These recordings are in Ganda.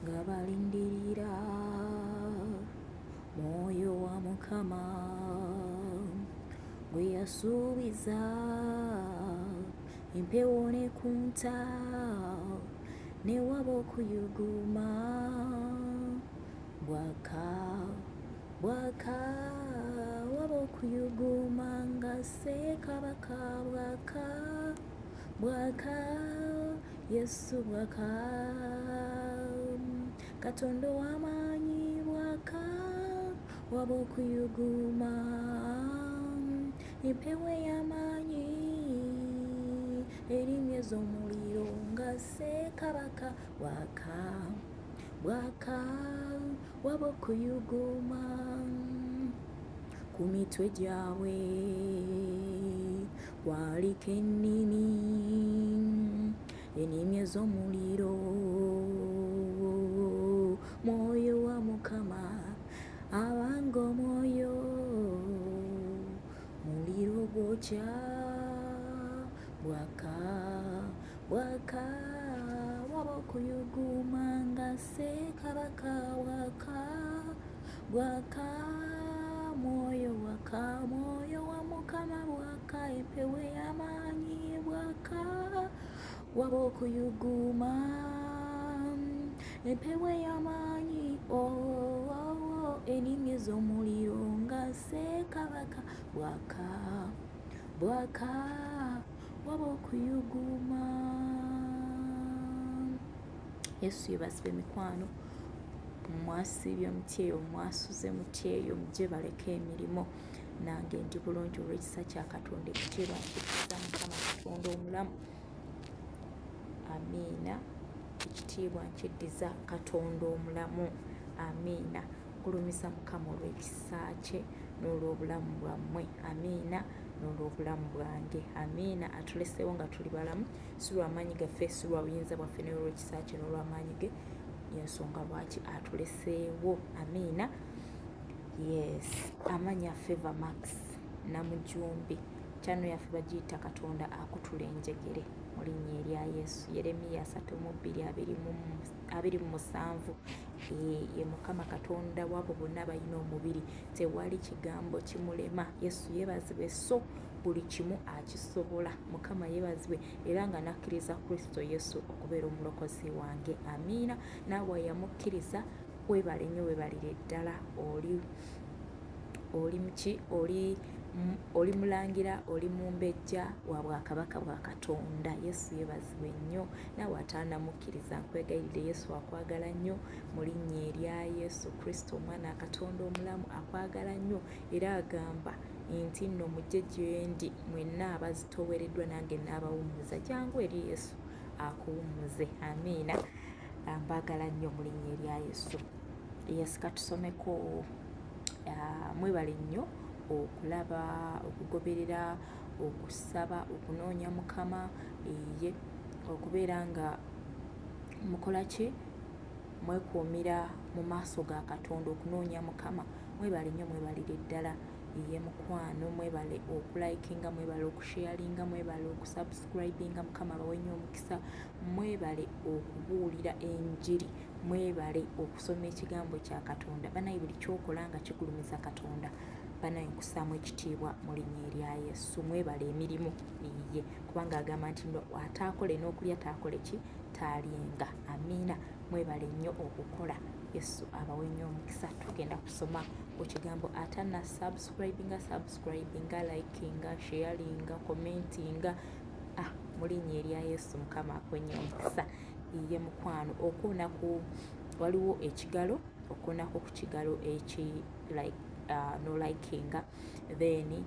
nga balindirira Mwoyo wa Mukama gwe yasuubiza empewo ne kunta ne waba okuyuguma bwaka waba okuyuguma nga Ssekabaka bwaka Yesu bwaka Katonda ow'amaanyi bwaka waba okuyuguma empewo ey'amaanyi erinnyeza omuliro nga Ssekabaka bwaka waba okuyuguma ku mitwe gyabwe kwaliko ennimi ez'omuliro Mwoyo wa Mukama abanga omwoyo muliro gwokya bwaka waba okuyuguma nga Ssekabaka bwaka mwoyo wa Mukama bwaka empewo ey'amaanyi bwaka waba okuyuguma empewo ey'amaanyi ennimi ez'omuliro nga Ssekabaka bwaka waba okuyuguma. Yesu yebazibwe mikwano mwasiibye muti eyo mwasuze muti eyo mujje baleke emirimu nange ndi bulungi olw'ekisa kya Katonda ekitiibwa nkiddiza Mukama Katonda omulamu. Amiina. Ekitiibwa nkiddiza Katonda omulamu. Amiina. Gulumiza Mukama olw'ekisa kye n'olw'obulamu bwammwe. Amiina. N'olw'obulamu bwange. Amiina. Atuleseewo nga tuli balamu si lw'amaanyi gaffe si lwa buyinza bwaffe naye olw'ekisa kye n'olw'amaanyi ge yensonga lwaki atuleseewo. Amiina. Yes. Amannya Favour Max Namujumbi. Chano yaffe bagiyita Katonda akutula enjegere mu linnya erya Yesu. Yeremiya 3:27. Ye Mukama Katonda wabo bonna balina omubiri tewali kigambo kimulema. Yesu yeebazibwe so buli kimu akisobola. Mukama yeebazibwe era nga nakkiriza Kristo Yesu okubeera omulokozi wange. Amiina. Naawe yamukkiriza weebale nnyo weebalire ddala. Oli muki oli mulangira oli mumbejja wa bwakabaka bwa Katonda. Yesu yeebazibwe nnyo. Naawe ataanamukkiriza nkwegayirire Yesu akwagala nnyo mu linnya erya Yesu Kristo omwana Katonda omulamu akwagala nnyo era agamba nti nno mujje gye ndi mwenna abazitoowereddwa nange n'abawummuza. Jangu eri Yesu akuwummuze. Amiina. Mbagala nnyo mu linnya erya Yesu. Yes, katusomeko. Mwebale nnyo okulaba okugoberera okusaba okunoonya Mukama ye okubeera nga mukola ki mwekuumira mu maaso ga Katonda okunoonya Mukama. Mwebale nnyo mwebalire ddala ye mukwano. Mwebale okulayikinga mwebale okusharinga mwebale okusubscribinga. Mukama abawe nnyo omukisa. Mwebale okubuulira enjiri mwebale okusoma ekigambo kya Katonda. Banaye buli kyokola nga kigulumiza Katonda banaye nkusaamu ekitiibwa mu linnya erya Yesu. Mwebale emirimu ye kubanga agamba nti ataakole n'okulya taakole ki taalyenga. Amiina. Mwebale nnyo okukola. Yesu abawe nnyo omukisa. Tugenda kusoma ku kigambo atana subscribinga likinga sharinga commentinga mu linnya erya Yesu. Mukama akwe nnyo omukisa. Ye mukwano okwonaku waliwo ekigalo okwonaku ku kigalo eki no likinga then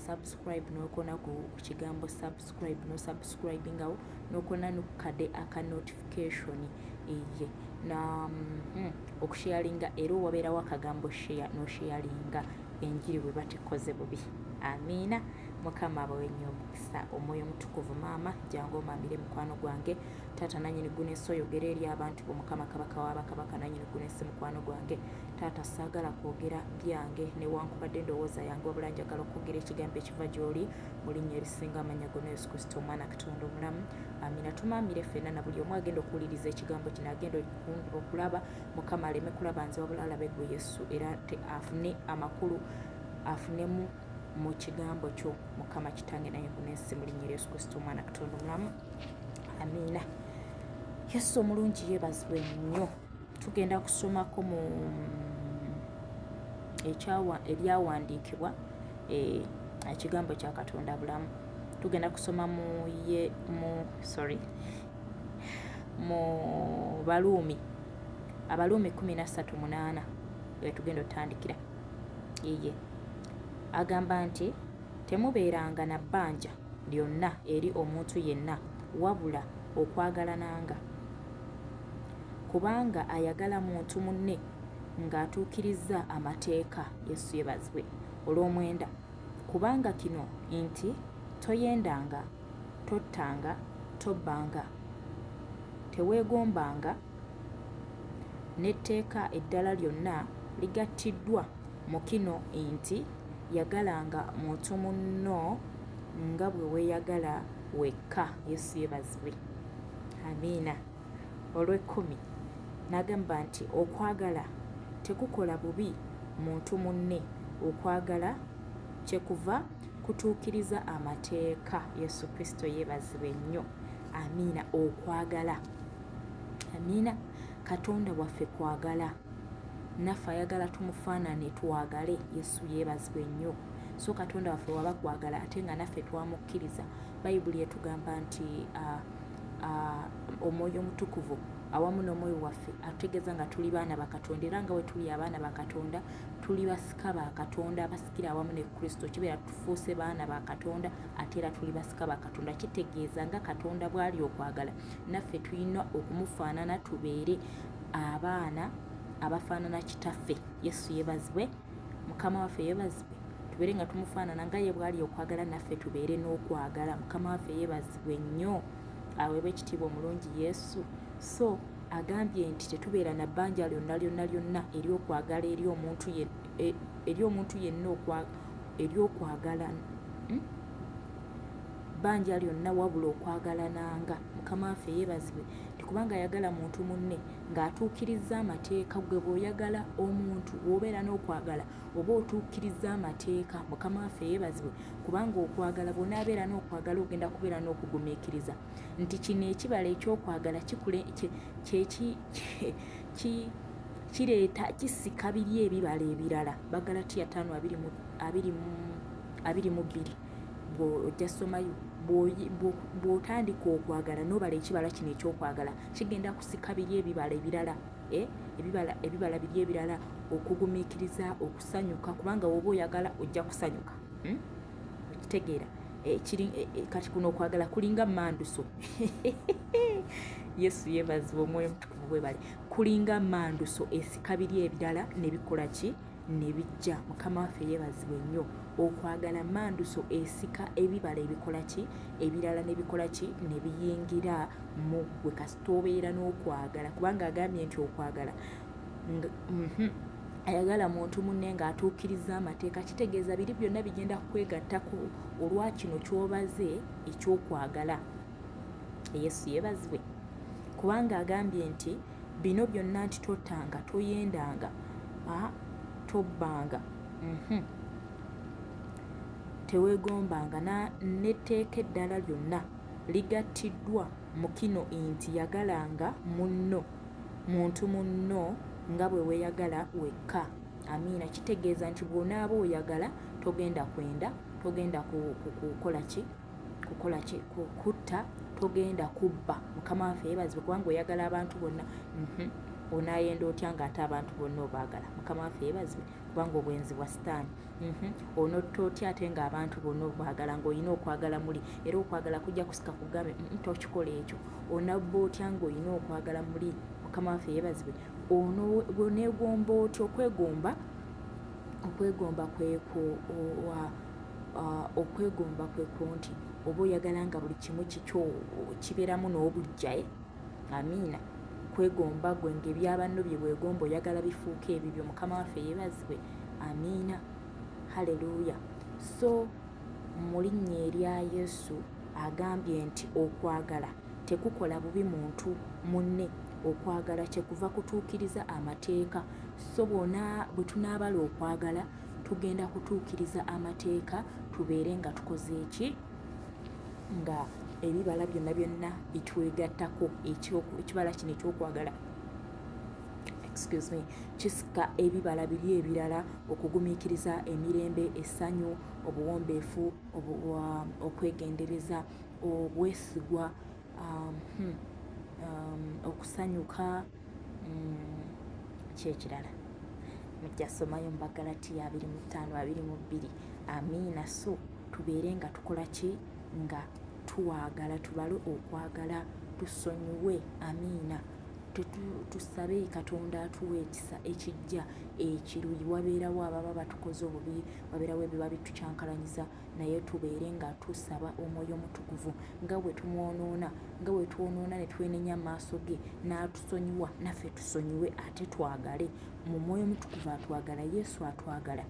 subscribe nokona ku kigambo subscribe no subscribingawo nokona nukade aka notification ye na okusharinga era wabeerawo akagambo share no sharinga enjiri bwe batekoze bubi. Amiina. Mukama abawe nnyo omukisa. Omwoyo mutukuvu maama jangu omamire mukwano gwange. Taata nanyini gunesi oyogera eri abantu Mukama kabaka w'abakabaka nanyini gunesi mukwano gwange. Taata saagala kwogera byange newankubadde endowooza yange wabula njagala okwogera ekigambo ekiva gy'oli mu linnya erisinga amannya gonna Yesu Kristo omwana Katonda omulamu. Amina. Tumaamire ffenna na buli omu agenda okuwuliriza ekigambo kino agenda okulaba Mukama aleme kulaba nze wabula alabe gwe Yesu era afune amakulu afunemu mu kigambo kyo Mukama kitange naye gunesi mu linnya Yesu Kristo omwana Katonda omulamu. Amina. Yesu omulungi yeebazibwe nnyo. Tugenda kusomako mu ebyawandiikibwa ekigambo kya Katonda bulamu. Tugenda kusoma mu Baluumi Abaluumi 13:8 tugenda otandikira. Yeye agamba nti temubeeranga na bbanja lyonna eri omuntu yenna wabula okwagalananga, kubanga ayagala muntu munne ng'atuukiriza amateeka. Yesu yeebazibwe. Olw'omwenda, kubanga kino nti toyendanga, tottanga, tobbanga, teweegombanga, n'etteeka eddala lyonna ligattiddwa mu kino nti yagalanga muntu munno nga bwe weeyagala wekka. Yesu yeebazibwe. Amiina. Olw'ekkumi n'agamba nti okwagala tekukola bubi muntu munne, okwagala kyekuva kutuukiriza amateeka. Yesu Kristo yeebazibwe nnyo. Amiina. Okwagala. Amiina. Katonda waffe kwagala, naffe ayagala tumufaanane twagale. Yesu yeebazibwe nnyo. So Katonda waffe waba kwagala ate nga naffe twamukkiriza, Bayibuli etugamba nti omwoyo omutukuvu awamu n'omwoyo waffe atutegeeza nga tuli baana ba Katonda, era nga bwe tuli abaana ba Katonda tuli basika ba Katonda abasikira awamu ne Kristo. Kibeera tufuuse baana ba Katonda ate era tuli basika ba Katonda. Kitegeeza nga Katonda bw'ali okwagala, naffe tulina okumufaanana tubeere abaana abafaanana kitaffe. Yesu yeebazibwe. Mukama waffe yeebazibwe. Tubeere nga tumufaanana nga ye bw'ali okwagala, naffe tubeere n'okwagala. Mukama waffe yeebazibwe nnyo. Aweebwa ekitiibwa omulungi Yesu. So agambye nti tetubeera na bbanja lyonna ery'okwagala eri omuntu yenna ery'okwagala bbanja lyonna wabula okwagalananga. Mukama waffe yeebazibwe. Kubanga ayagala muntu munne ng'atuukiriza amateeka. Gwe bw'oyagala omuntu w'obeera n'okwagala oba otuukiriza amateeka. Mukama waffe yeebazibwe. Kubanga okwagala bw'onaabeera n'okwagala ogenda kubeera n'okugumiikiriza nti kino ekibala ekyokwagala kireeta kisika biri ebibala ebirala. Bagalatiya 5:22 bw'ojja somayo bw'otandika okwagala n'obala ekibala kino ekyokwagala kigenda kusika biri ebibala ebirala. Ebibala biri ebirala, okugumiikiriza, okusanyuka, kubanga woba oyagala ojja kusanyuka. Okitegeera? Kati kuno okwagala kulinga manduso. Yesu yeebazibwe. Omwoyo mutukuvu bwe bali. Kulinga manduso esika biri ebirala ne bikola ki? Ne bijja. Mukama waffe yeebazibwe nnyo. Okwagala manduso esika ebibala ebikola ki? Ebirala ne bikola ki? Ne biyingira mu ggwe kasita obeera n'okwagala. Kubanga agambye nti okwagala ayagala muntu munne ng'atuukiriza amateeka. Kitegeeza biri byonna bigenda kwegattako olwa kino ky'obaze ekyokwagala. Yesu yeebazibwe. Kubanga agambye nti bino byonna nti tottanga, toyendanga, tobbanga, teweegombanga, n'etteeka eddala lyonna ligattiddwa mu kino nti yagalanga muntu munno nga bwe weeyagala wekka. Amiina. Kitegeeza nti bw'onaaba oyagala togenda kwenda, togenda kukola ki? Kutta, togenda kubba. Mukama waffe yeebazibwe. Kubanga oyagala abantu bonna. Onaayenda otya ng'ate abantu bonna obaagala? Mukama waffe yeebazibwe. Kubanga obwenzi bwa Sitaani. Onotta otya ate ng'abantu bonna obaagala ng'olina okwagala muli? Era okwagala kujja kusika kugambe tokikola ekyo. Onabba otya ng'olina okwagala muli? Mukama waffe yeebazibwe. Bw'oneegomba otya? Okwegomba okwegomba kwe nti oba oyagala nga buli kimu kikyo kibeeramu n'obujja amiina kwegomba gwe ng'ebyabanno bye weegomba oyagala bifuuka ebibyo. Mukama waffe yeebazibwe amiina haleluya. So mu linnya erya Yesu agambye nti okwagala tekukola bubi muntu munne, okwagala kyekuva kutuukiriza amateeka. So bwona bwe tunaabala okwagala tugenda kutuukiriza amateeka, tubeere nga tukoze eki, nga ebibala byonna byonna bitwegattako. Ekibala kino ekyokwagala kisika ebibala biri ebirala, okugumiikiriza, emirembe, essanyu, obuwombeefu, okwegendereza, obwesigwa, okusanyuka, kyekirala mujja somayo mu Bagalatiya 2:5-22. Amiina. So tubeere nga tukola ki? Nga tuwagala, tubale okwagala, tusonyiwe. Amiina. Tusabe Katonda atuwa ekisa ekijja ekiruyi. Wabeerawo ababa batukoze obubi, wabeerawo ebiba bitucyankalanyiza, naye tubeere nga tusaba Omwoyo Omutukuvu nga bwe tumwonoona, nga bwe twonoona ne twenenya maaso ge n'atusonyiwa, naffe tusonyiwe ate twagale. Mu Mwoyo Omutukuvu atwagala, Yesu atwagala,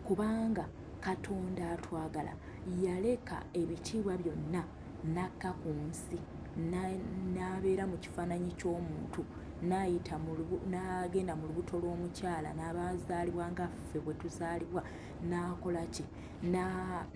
kubanga Katonda atwagala yaleka ebitiibwa byonna n'akka ku nsi n'abeera mu kifaananyi ky'omuntu, n'agenda mu lubuto lw'omukyala n'abazaalibwa nga ffe bwe tuzaalibwa, n'akola ki?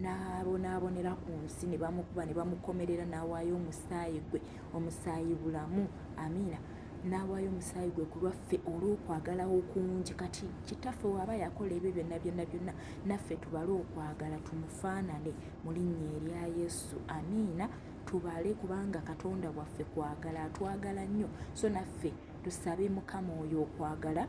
N'abonaabonera ku nsi, ne bamukuba ne bamukomerera, n'awaayo omusaayi gwe, omusaayi bulamu. Amiina. N'awaayo omusaayi gwe ku lwaffe olw'okwagala okungi. Kati kitaffe waba yakola ebyo byonna, naffe tubale okwagala tumufaanane mu linnya erya Yesu. Amiina. Tubale, kubanga Katonda waffe kwagala, atwagala nnyo. So naffe tusabe Mukama oyo okwagala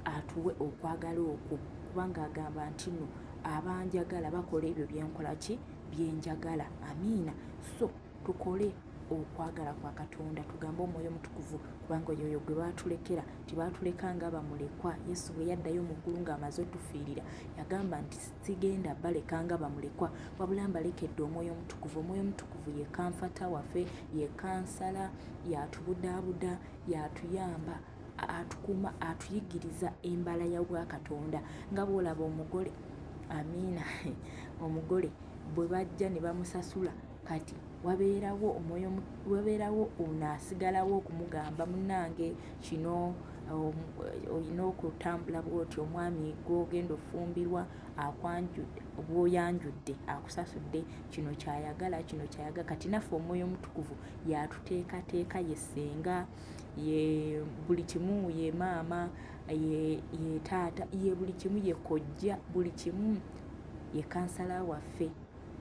atuwe okwagala okwo, kubanga agamba nti nno abanjagala bakola ebyo byenkola ki? Byenjagala. Amiina. So tukole okwagala kwa Katonda, tugambe Omwoyo Omutukuvu, kubanga oyo gwe baatulekera, tibaatuleka nga bamulekwa. Yesu bwe yaddayo mu ggulu ng'amaze otufiirira yagamba nti sigenda baleka nga bamulekwa, wabula mbalekedde Omwoyo Omutukuvu. Omwoyo Omutukuvu ye kanfata waffe, ye kansala, yatubudaabuda, yatuyamba, atukuuma, atuyigiriza embala ya bwa Katonda. Nga bw'olaba omugole, amiina, omugole bwe bajja ne bamusasula, kati wabeerawo onaasigalawo okumugamba, munnange kino olina okutambula bwoti, omwami gw'ogenda ofumbirwa bw'oyanjudde akusasudde, kino kyayagala, kino kyayagala. Kati naffe Omwoyo Omutukuvu yatuteekateeka, ye ssenga, ye buli kimu, ye maama, ye taata, ye buli kimu, ye kojja, buli kimu, ye kansala waffe,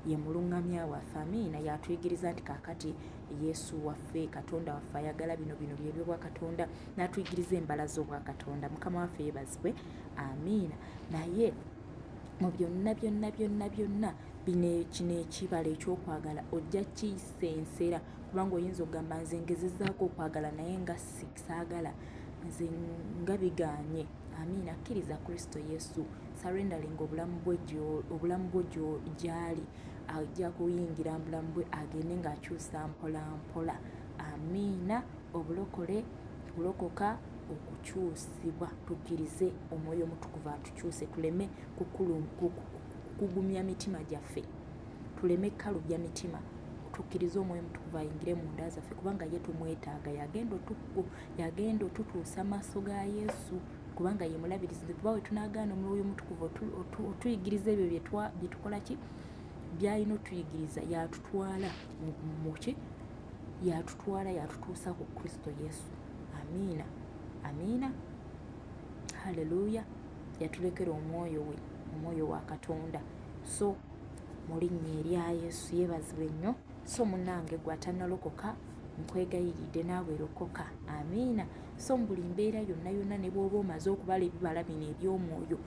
ye mulungamya waffe. Amiina. Yatuyigiriza nti kaakati Yesu waffe, Katonda waffe ayagala bino byebyo Katonda, n'atuyigiriza embala z'obwa Katonda. Mukama waffe yeebazibwe. Amiina. Naye mu byonna kino ekibala ekyokwagala ojja kisensera, kubanga oyinza okugamba nze ngezezzaako okwagala naye nga saagala, nze nga bigaanye. Amiina. Kkiriza Kristo Yesu, surrendering obulamu bwe gy'ali, ajja kuyingira mu bulamu bwe, agende ng'akyusa mpola mpola. Amiina. Kulokoka okukyusibwa, tukkirize Omwoyo Omutukuvu atukyuse, tuleme kugumya mitima gyaffe, tuleme kalubya mitima, tukkirize Omwoyo Omutukuvu ayingire mu nda zaffe, kubanga ye tumwetaaga. Yagenda otutuusa maaso ga Yesu, kubanga ye mulabirizi. Kuba we tunaagaana Omwoyo Omutukuvu otuyigiriza ebyo bye tukola ki? By'alina otuyigiriza, yatutwala mu ki? Yatutuusa ku Kristo Yesu. Amiina. Amiina. Haleluya. Yatulekera omwoyo we, omwoyo wa Katonda. So mu linnya erya Yesu yeebazibwe nnyo. So munnange gwe atannalokoka, nkwegayiridde naawe lokoka. Amiina. So mu buli mbeera yonna ne bw'oba omaze okubala ebibala bino eby'omwoyo,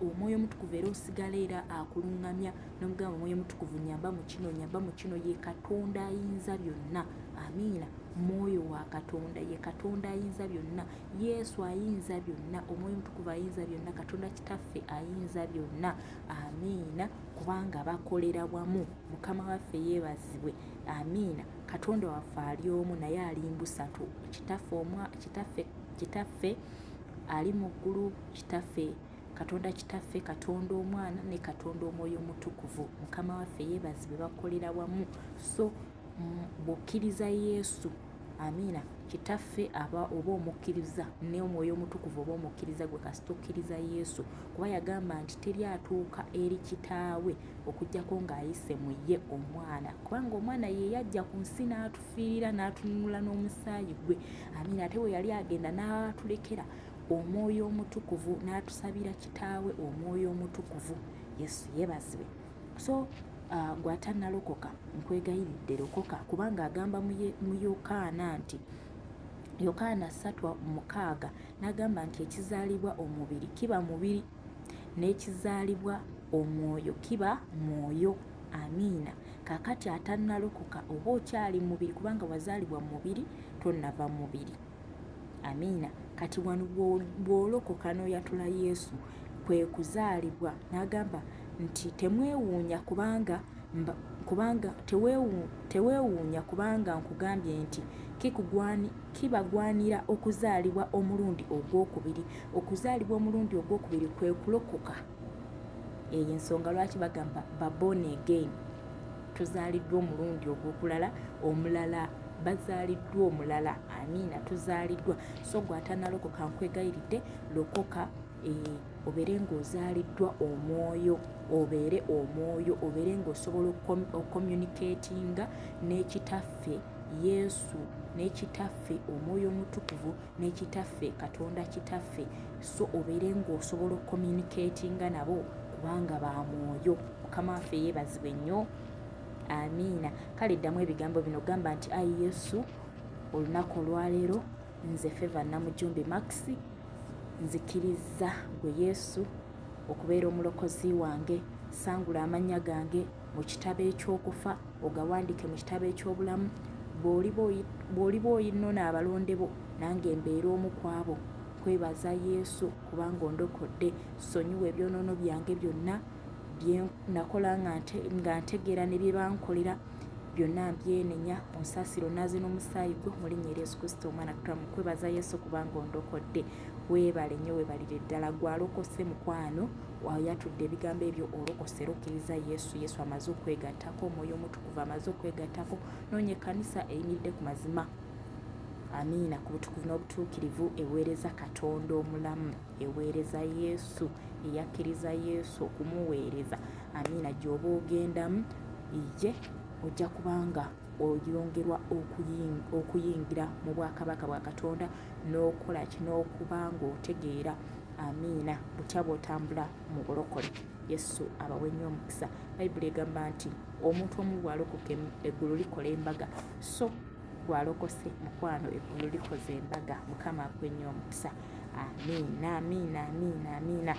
Omwoyo Omutukuvu era osigala era akuluŋŋamya n'omugamba Omwoyo Omutukuvu nyamba mu kino, ye Katonda ayinza byonna. Amiina. mwoyo wa katonda, ye katonda ayinza byonna, yesu ayinza byonna, omwoyo omutukuvu ayinza byonna, katonda kitaffe ayinza byonna. Amiina. Kubanga bakolera wamu. Mukama waffe yeebazibwe. Amiina. Katonda waffe ali omu naye ali mbusatu. Kitaffe ali mu ggulu, kitaffe katonda kitaffe, katonda omwana ne katonda omwoyo omutukuvu. Mukama waffe yeebazibwe, bakolera wamu. So bw'okkiriza yesu, amiina, kitaffe oba omukkiriza ne omwoyo omutukuvu oba omukkiriza gwe kasita okkiriza yesu, kuba yagamba nti teri atuuka eri kitaawe okuggyako ng'ayise mu ye omwana, kubanga omwana ye yajja ku nsi n'atufiirira n'atununula n'omusaayi gwe. Amiina. Ate we yali agenda n'atulekera omwoyo omutukuvu, n'atusabira kitaawe omwoyo omutukuvu. Yesu yeebazibwe. So gw'atannalokoka nkwegayiridde lokoka, kubanga agamba mu Yokaana nti Yokaana 3:6 n'agamba nti ekizaalibwa omubiri kiba mubiri, n'ekizaalibwa omwoyo kiba mwoyo. Amiina. Kaakati atannalokoka oba okyali mubiri, kubanga wazaalibwa mu mubiri tonnava mu mubiri. Amiina. Kati wano bw'olokoka n'oyatula yesu kwe kuzaalibwa, n'agamba nti temwewuunya kubanga teweewuunya kubanga nkugambye nti kibagwanira okuzaalibwa omulundi ogwokubiri. Okuzaalibwa omulundi ogwokubiri kwe kulokoka. Eyo ensonga lwaki bagamba born again. Tuzaaliddwa omulundi ogwokulala, omulala bazaaliddwa omulala. Amiina. Tuzaaliddwa. So gw'atannalokoka nkwegayiridde lokoka, obeere ng'ozaaliddwa omwoyo, obeere omwoyo, obeere ng'osobola okomyunikeetinga n'ekitaffe yesu, n'ekitaffe omwoyo omutukuvu, n'ekitaffe katonda kitaffe. So obeere ng'osobola okomyunikeetinga nabo kubanga ba mwoyo. Mukama waffe yeebazibwe nnyo. Amiina. Kale ddamu ebigambo bino, gamba nti ayi yesu, olunaku olwaleero nze Favour Namujumbi Max nzikiriza gwe yesu okubeera omulokozi wange. Sangula amannya gange mu kitabo eky'okufa, ogawandiike mu kitabo eky'obulamu. Bw'oliba oyinona abalonde bo, nange mbeera omu ku abo. Kwebaza yesu kubanga ondokodde. Sonyiwa ebyonoono byange byonna bye nakola nga ntegeera ne bye bankolera, byonna mbyenenya. Onsaasire onaaze n'omusaayi gwe mu linnya erya Yesu Kristo omwana Katonda. Kwebaza yesu kubanga ondokodde. Weebale nnyo, weebalire ddala. Gw'alokose mukwano wayatudde ebigambo ebyo, olokose okkiriza yesu. Yesu amaze okwegattako, omwoyo omutukuvu amaze okwegattako, noonya ekkanisa eyimiridde ku mazima. Amiina. Ku butukuvu n'obutuukirivu, eweereza katonda omulamu, eweereza yesu, eyakkiriza yesu okumuweereza. Amiina. Gy'oba ogendamu ye ojja kubanga oyongerwa okuyingira mu bwakabaka bwa katonda, n'okola n'okuba ng'otegeera. Amiina. Butya bw'otambula mu bulokole. Yesu abawe nnyo omukisa. Bayibuli egamba nti omuntu omu bw'alokoka eggulu likola embaga. So gw'alokose mukwano, eggulu likoze embaga. Mukama akwe nnyo omukisa. Amiina. Amiina. Amiina. Amiina.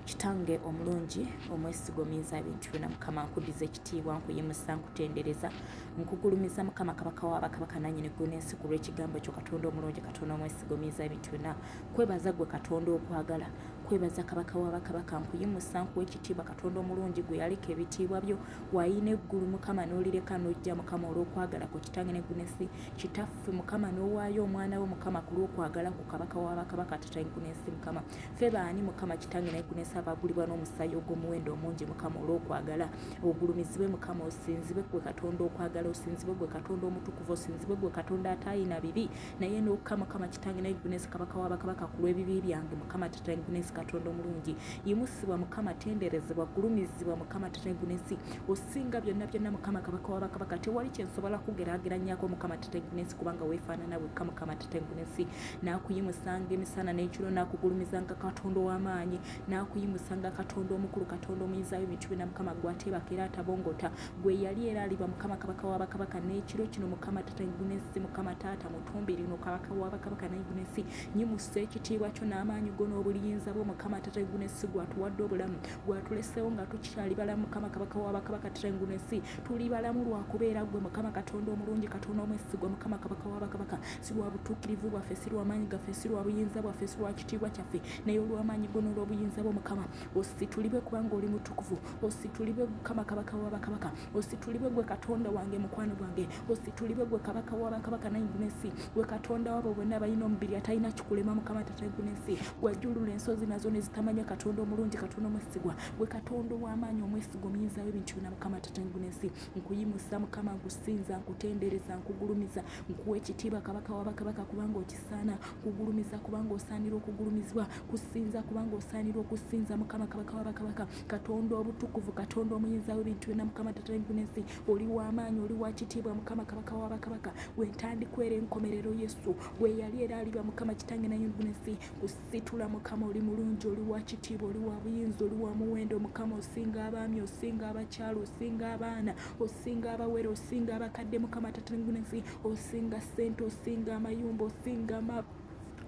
Kitange omulungi, omwesigomeza ebintu byonna, Mukama nkuddiza ekitiibwa, nkuyimusa, nkutendereza, nkugulumiza Mukama kabaka w'abakabaka nannyini ggulu n'ensi ku lw'ekigambo kyo. Katonda omulungi, katonda omwesigomeza ebintu byonna. Kwebaza gwe katonda okwagala, kwebaza kabaka w'abakabaka, nkuyimusa, nkuwa ekitiibwa katonda omulungi gwe yaleka ebitiibwa byo wayina eggulu Mukama n'olireka n'ojja Mukama olw'okwagala ku kitange n'eggulu n'ensi. Kitaffe Mukama n'owaayo omwana wo Mukama ku lw'okwagala ku kabaka w'abakabaka tatange n'eggulu n'ensi Mukama. Ffe baani Mukama kitange n'eggulu n'ensi abagulibwa n'omusaayi ogw'omuwendo omungi Mukama olw'okwagala. Ogulumizibwe Mukama, osinzibwe gwe katonda okwagala, osinzibwe gwe katonda omutukuvu, osinzibwe gwe katonda atayina bibi naye n'okka Mukama kitange n'eggulu n'ensi kabaka w'abakabaka ku lw'ebibi byange Mukama tatange n'eggulu n'ensi katonda omulungi. Yimusibwa Mukama, tenderezebwa, gulumizibwa Mukama tatange n'eggulu n'ensi. Osinga byonna byonna Mukama kabaka w'abakabaka. Tewali kye nsobola kugeraageranyako Mukama tatange n'eggulu n'ensi kubanga weefaanana wekka Mukama tatange n'eggulu n'ensi. Naakuyimusanga emisana n'ekiro, naakugulumizanga katonda ow'amaanyi, naakuyimusanga katonda omukulu, katonda omuyinza w'ebintu byonna Mukama gw'ateebaka era atabongota, gwe yali era aliba Mukama kabaka w'abakabaka. N'ekiro kino Mukama tatange n'eggulu n'ensi, Mukama taata mutumbi lino kabaka w'abakabaka n'eggulu n'ensi. Nyimusa ekitiibwa kyo n'amaanyi go n'obuliyinza bwo mukama tata eggulu n'ensi gwatuwadde obulamu gwatuleseewo nga tukyali balamu mukama kabaka w'abakabaka tata eggulu n'ensi tuli balamu lwakubeera gwe mukama katonda omulungi katonda omwesigwa mukama kabaka w'abakabaka si lwa butuukirivu bwaffe si lwa maanyi gaffe si lwa buyinza bwaffe si lwa kitiibwa kyaffe naye olw'amaanyi go n'olw'obuyinza bwo mukama ositulibwe kubanga oli mutukuvu ositulibwe mukama kabaka w'abakabaka ositulibwe gwe katonda wange mukwano gwange ositulibwe gwe kabaka w'abakabaka n'eggulu n'ensi gwe katonda wabo bonna balina omubiri atalina kikulema mukama tata eggulu n'ensi gwajjulula ensozi nazo ne zitamanya katonda omulungi katonda omwesigwa gwe katonda ow'amaanyi omwesigwa omuyinza w'ebintu byonna mukama tata eggulu n'ensi nkuyimusa mukama nkusinza nkutendereza nkugulumiza nkuwa ekitiibwa kabaka w'abakabaka kubanga okisaana kugulumiza kubanga osaanira okugulumizibwa kusinza kubanga osaanira okusinza mukama kabaka w'abakabaka katonda obutukuvu katonda omuyinza w'ebintu byonna mukama tata eggulu n'ensi oli w'amaanyi oli wa kitiibwa mukama kabaka w'abakabaka wentandikwa era enkomerero yesu gwe yali era aliba mukama kitange naye eggulu n'ensi kusitula mukama oli mulungi oli wa kitiibwa oli wa buyinza oli wa muwendo mukama osinga abaami osinga abakyalo osinga abaana osinga abawere osinga abakadde mukama tata eggulu n'ensi osinga ssente osinga amayumba osinga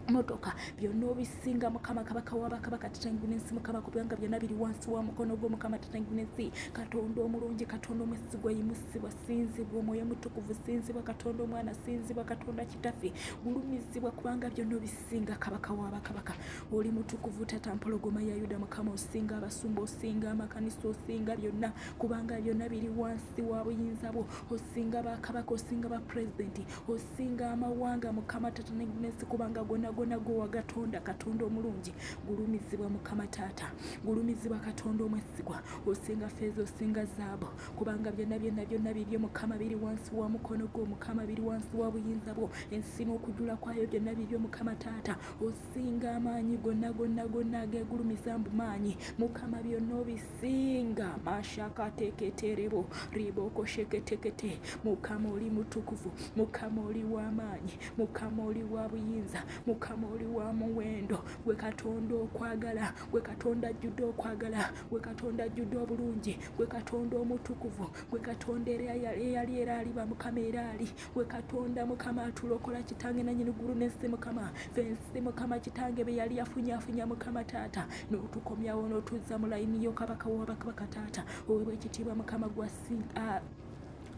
motoka byonna obisinga mukama kabaka w'abakabaka tata eggulu n'ensi mukama kubanga byonna biri wansi wa mukono gwo mukama tata eggulu n'ensi katonda omulungi katonda omwesigwa yimusibwa sinzibwa omwoyo mutukuvu sinzibwa katonda omwana sinzibwa katonda kitaffe gulumizibwa kubanga byonna obisinga kabaka w'abakabaka oli mutukuvu tata mpologoma ya yuda mukama osinga abasumba osinga amakanisa osinga byonna kubanga byonna biri wansi wa buyinza bwo osinga bakabaka osinga bapulezidenti osinga amawanga mukama tata eggulu n'ensi kubanga gonna gwo wagatonda katonda omulungi gulumizibwa mukama taata gulumizibwa katonda omwesigwa osinga feeza osinga zaabo kubanga byonna biryo mukama biri wansi wa mukono gwo mukama biri wansi wa buyinza bwo ensi n'okujula kwayo byonna biryo mukama taata osinga amaanyi gonna agegulumiza mbu maanyi mukama byonna obisinga mashaka teketerebo riboko sheketekete mukama oli mutukuvu mukama oli w'amaanyi mukama oli wa buyinza mukama oli wa muwendo gwe katonda okwagala gwe katonda ajjudde okwagala gwe katonda ajjudde obulungi gwe katonda omutukuvu gwe katonda eyali era aliba mukama era ali gwe katonda mukama atulokola kitange nannyini ggulu n'ensi mukama fensi mukama kitange be yali afunya mukama taata n'otukomyawo n'otuzza mu layini yo kabaka w'abakabaka taata oweebwa ekitiibwa mukama gwasinga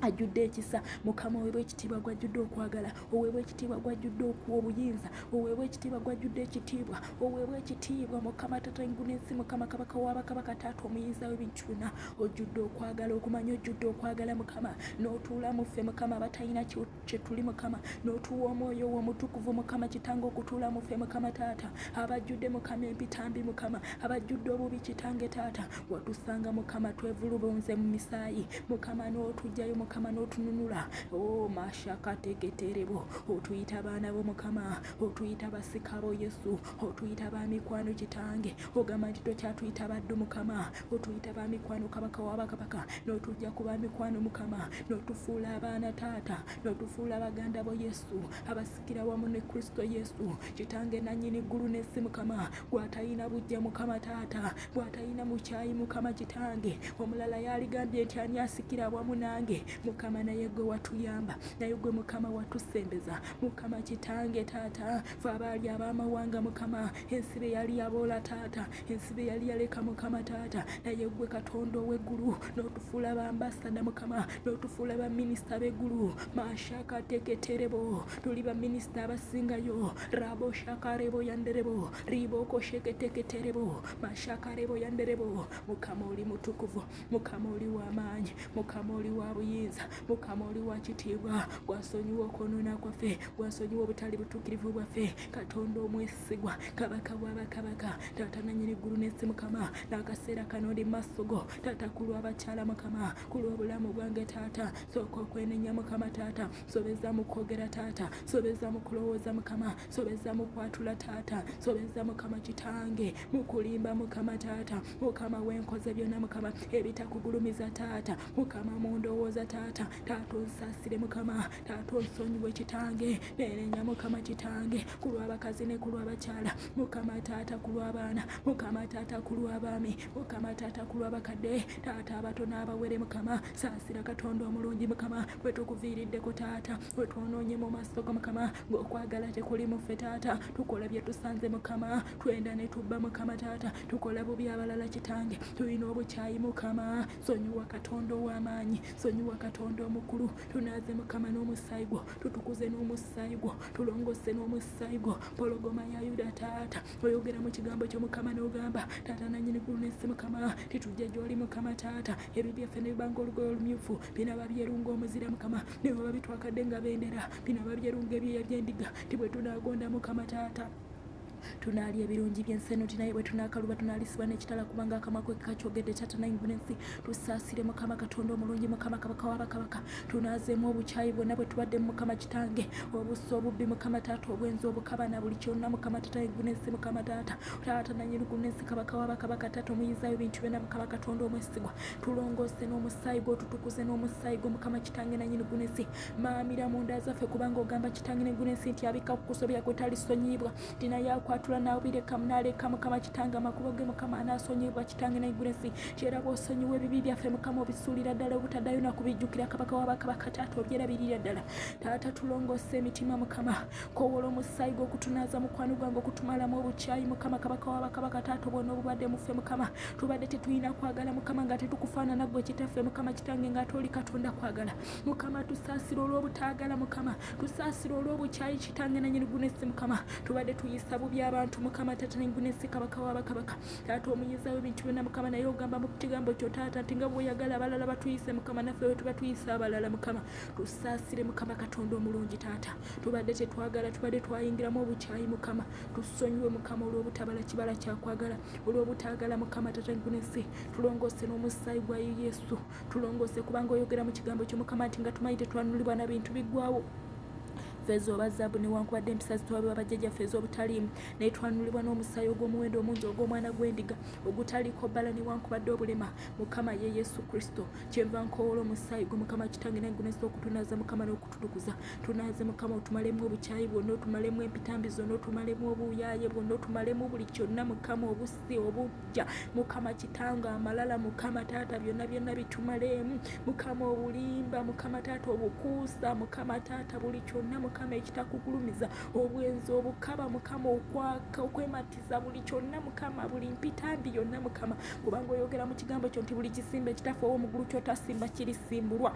ajjudde ekisa mukama oweebwa ekitiibwa gwajjudde okwagala oweebwa ekitiibwa gwajjudde okuwa obuyinza oweebwa ekitiibwa gwajjudde ekitiibwa oweebwa ekitiibwa mukama tata eggulu n'ensi mukama kabaka w'abakabaka taata omuyinza w'ebintu byonna ojjudde okwagala okumanya ojjudde okwagala mukama n'otuula mu ffe mukama abatalina kye tuli mukama n'otuwa omwoyo wo omutukuvu mukama kitange okutuula mu ffe mukama taata abajjudde mukama empitambi mukama abajjudde obubi kitange taata watusanga mukama twevulubonze mu misaayi mukama n'otujjayo mukama n'otununula mashaka tegeterebo otuyita abaana bo mukama otuyita basika bo yesu otuyita bamikwano kitange ogamba nti tokyatuyita baddu mukama otuyita bamikwano kabaka w'abakabaka n'otujja ku bamikwano mukama n'otufuula abaana taata n'otufuula baganda bo yesu abasikira wamu ne kristo yesu kitange nannyini ggulu n'ensi mukama gwatalina bujja mukama taata gwatalina mukyayi mukama kitange omulala yaligambye nti ani asikira wamu nange mukama naye gwe watuyamba naye gwe mukama watusembeza mukama kitange taata fe abaali ab'amawanga mukama ensi be yali yaboola taata ensi be yali yaleka mukama taata naye gwe katonda ow'eggulu n'otufuula bambasada mukama n'otufuula baminisita b'eggulu mashaka teketerebo tuli baminisita abasingayo rabo shakarebo yanderebo riboko sheketeketerebo mashakarebo yanderebo mukama oli mutukuvu mukama oli w'amaanyi mukama oli wa buyinza mukama oli wa kitiibwa gwasonyiwa okwonoona kwaffe gwasonyiwa obutali butuukirivu bwaffe katonda omwesigwa kabaka w'abakabaka taata nannyini ggulu n'ensi mukama n'akaseera kano ndi maaso go taata ku lw'abakyala mukama ku lw'obulamu bwange taata sooka okwenenya mukama taata sobeza mu kwogera taata sobeza mu kulowooza mukama sobeza mu kwatula taata sobeza mukama kitange mu kulimba mukama taata mukama w'enkoze byonna mukama ebitakugulumiza taata mukama mu ndowooza taata onsaasire mukama taata onsonyiwe kitange nerenya mukama kitange ku lw'abakazi ne ku lw'abakyala mukama taata ku lw'abaana mukama taata ku lw'abaami mukama taata ku lw'abakadde taata abato n'abawere mukama saasira katonda omulungi mukama bwe tukuviiriddeko taata bwe twonoonye mu maaso go mukama ng'okwagala tekuli mu ffe taata tukola bye tusanze mukama twenda ne tubba mukama taata tukola bubi abalala kitange tulina obukyayi mukama sonyiwa katonda ow'amaanyi sonyiwa katonda omukulu tunaaze mukama n'omusaayi gwo tutukuze n'omusaayi gwo tulongose n'omusaayi gwo pologoma ya yuda taata oyogera mu kigambo kyo mukama n'ogamba taata nanyini ggulu n'ensi mukama titujja gy'oli mukama taata ebyo byaffe ne bibanga olugoye olumyufu binaba byerunga omuzira mukama ne baba bitwakadde nga bendera binaba byerunga ebyeya by'endiga tibwe tunaagonda mukama taata tunaalya ebirungi by'ensenuti naye bwe tunaakaluba tunaalisibwa n'ekitala kubanga akamwa kwe kakyogedde taata nainguna ensi tusaasire mukama katonda omulungi mukama kabaka w'abakabaka tunaazeemu obukyayi bwonna bwe tubadde mu mukama kitange obusa obubbi mukama taata obwenzi obukaba na buli kyonna mukama taata nainguna ensi mukama taata taata nanyiriguna ensi kabaka w'abakabaka taata omuyizaayo ebintu byonna mukama katonda omwesigwa tulongoose n'omusaayi gwo tutukuze n'omusaayi gwo mukama kitange nanyiriguna ensi maamira mu nda zaffe kubanga ogamba kitange nainguna ensi nti abikka ku kusobya kwe talisonyibwa tinayakwatula n'obireka munaaleka mukama kitange amakubo ge mukama anaasonyibwa kitange naigula ensi kyera bw'osonyiwa ebibi byaffe mukama obisuulira ddala obutaddayo nakubijjukira kabaka w'abakabaka taata obyerabirira ddala taata tulongose emitima mukama kowola omusaayi gw'okutunaaza mukwano gwange okutumalamu obukyayi mukama kabaka w'abakabaka taata obwonna obubadde muffe mukama tubadde tetulina kwagala mukama nga tetukufaanana gwe kitaffe mukama kitange ng'ate oli katonda kwagala mukama tusaasira olw'obutaagala mukama tusaasira olw'obukyayi kitange nanyiriguna ensi mukama tubadde tuyisa bubi abantu mukama taata nainguna ensi kabaka w'abakabaka taata omuyizaawo ebintu byonna mukama naye ogamba mu kigambo kyo taata nti nga bw'oyagala abalala batuyise mukama naffe we tuba tuyisa abalala mukama tusaasire mukama katonda omulungi taata tubadde tetwagala tubadde twayingiramu obukyayi mukama tusonyiwe mukama olw'obutabala kibala kyakwagala olw'obutaagala mukama taata nainguna ensi tulongoose n'omusaayi gwa yesu tulongoose kubanga oyogera mu kigambo kyo mukama nti nga tumanyi tetwanulibwa na bintu biggwawo feeza oba zaabu newankubadde empisa zitwalibwa bajjajjaffe ez'obutaliimu naye twanulibwa n'omusaayi ogw'omuwendo omungi ogw'omwana gw'endiga ogutaliiko bbala newankubadde obulema mukama ye yesu kristo kyenva nkoowola omusaayi gwe mukama kitange nainguna ensi okutunaaza mukama n'okututukuza tunaaze mukama otumalemu obukyayi bwonna otumalemu empitambi zonna otumalemu obuyaaye bwonna otumalemu buli kyonna mukama obusi obujja mukama kitange amalala mukama taata byonna byonna bitumalemu mukama obulimba mukama taata obukuusa mukama taata buli kyonna mukama ekitakugulumiza obwenzi obukaba mukama okwaka okwematiza buli kyonna mukama buli mpitambi yonna mukama kubanga oyogera mu kigambo kyo nti buli kisimba ekitaffe ow'omugulu kyotasimba kirisimbulwa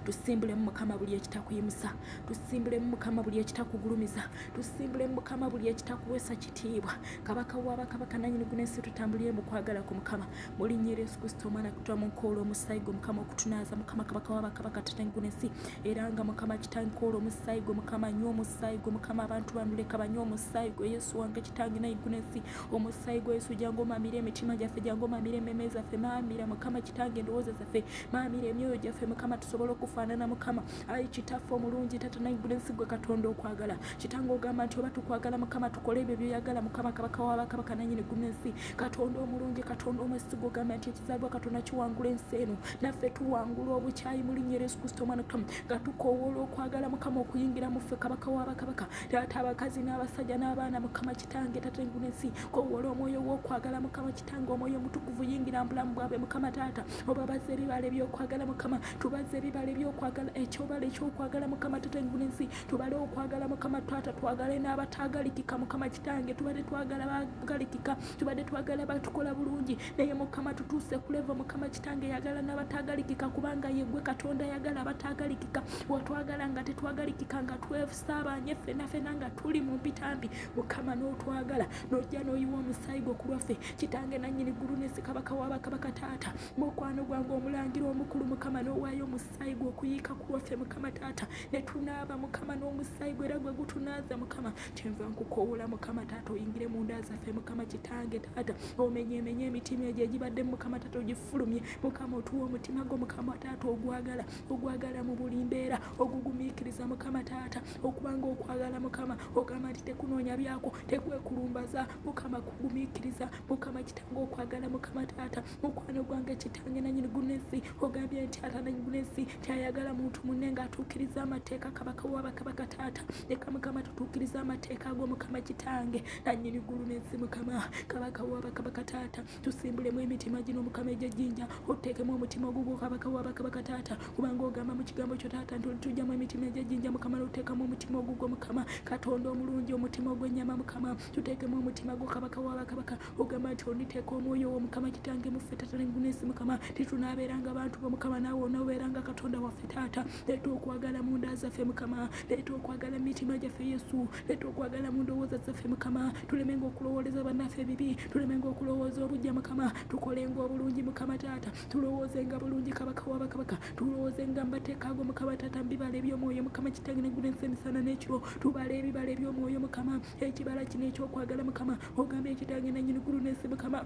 tusimbulemu mukama buli ekitakuyimusa tusimbulemu mukama buli ekitakugulumiza tusimbulemu mukama buli ekitakuweesa kitiibwa kabaka w'abakabaka nanyiniguna ensi tutambulire mu kwagala ku mukama mu linnya lya yesu kristo omwana kutwamu nkoola omusaayi gwe mukama okutunaaza mukama kabaka w'abakabaka tatanyiguna ensi era nga mukama kitange nkoola omusaayi gwe mukama nywa omusaayi gwe mukama abantu banuleka banywa omusaayi gwe yesu wange kitange nanyiniguna ensi omusaayi gwe yesu jangu omaamire emitima gyaffe jangu omaamire emmeme zaffe maamira mukama kitange endowooza zaffe maamira emyoyo gyaffe mukama tusobole okufaanana mukama ayi kitaffe omulungi taata naigula ensi gwe katonda okwagala kitange ogamba nti oba tukwagala mukama tukole ebyo byoyagala mukama kabaka w'abakabaka nanyiniguna ensi katonda omulungi katonda omwesigwa ogamba nti ekizaalibwa katonda kiwangula ensi eno naffe tuwangula obukyayi mu linnya lya yesu kristo omwana mukama nga tukoowola okwagala mukama okuyingira mu ffe kabaka w'abakabaka taata abakazi n'abasajja n'abaana mukama kitange taata naigula ensi koowoola omwoyo w'okwagala mukama kitange omwoyo omutukuvu yingira mu bulamu bwabwe mukama taata oba bazze ebibala ebyokwagala mukama tubazze ebibala ebyokwagala ekyobala ekyokwagala mukama taata naigula ensi tubale okwagala mukama taata twagale n'abatagalikika mukama kitange tubadde twagala bagalikika tubadde twagala batukola bulungi naye mukama tutuuse kuleva mukama kitange yagala n'abatagalikika kubanga yegwe katonda yagala abatagalikika watwagala nga tetwagalikika nga twesaabanye ffena ffena nga tuli mu mpitambi mukama n'otwagala n'ojja n'oyiwa omusaayi gwe ku lwaffe kitange nannyini ggulu n'ensi kabaka w'abakabaka taata mukwano gwange omulangira omukulu mukama n'owaayo omusaayi gwe okuyiika ku lwaffe Mukama Taata ne tunaaba Mukama n'omusaayi gwera gwe gutunaaza Mukama kyenva nkukoowola Mukama Taata oyingire mu nda zaffe Mukama Kitange Taata omenyeemenye emitima egyo egibadde Mukama Taata ogifulumye Mukama otuwa omutima gwo Mukama Taata ogwagala mu buli mbeera ogugumiikiriza Mukama Taata okubanga okwagala Mukama ogamba nti tekunoonya byako tekwekulumbaza Mukama kugumiikiriza Mukama Kitange okwagala Mukama Taata mukwano gwange Kitange nannyini gunesi ogambye nti ata nannyini gunesi kyayagala muntu munne ng'atuukiriza amateeka kabaka wa bakabaka Taata leka Mukama tutuukiriza amateeka ago Mukama Kitange nannyini gunesi Mukama kabaka wa bakabaka Taata tusimbulemu emitima gino Mukama egy'ejjinja oteekemu omutima ogwo kabaka wa bakabaka Taata kubanga ogamba mu kigambo kyo Taata nti tujjamu emitima egy'ejjinja Mukama n'oteekamu omutima ogwo Mukama Katonda omulungi omutima ogw'ennyama Mukama tuteekemu omutima gwo kabaka wa bakabaka ogamba nti oniteeka omwoyo wo Mukama Kitange muffe Taata n'engunesi Mukama titunaabeeranga abantu bo Mukama naawe onoobeeranga Katonda waffe Taata leeta okwagala mu nda zaffe Mukama leeta okwagala mu mitima gyaffe Yesu leeta okwagala mu ndowooza zaffe Mukama tulemenga okulowooleza bannaffe ebibi tulemenga okulowooza obujja Mukama tukolenga obulungi Mukama Taata tulowoozenga bulungi kabaka wa bakabaka tulowoozenga mbateeka ago Mukama Taata mbibala eby'omwoyo Mukama Kitange n'engunesi emisana n'ekiro tubala ebibala eby'omwoyo Mukama ekibala kino ekyokwagala Mukama ogamba Ekitange nannyini gunesi Mukama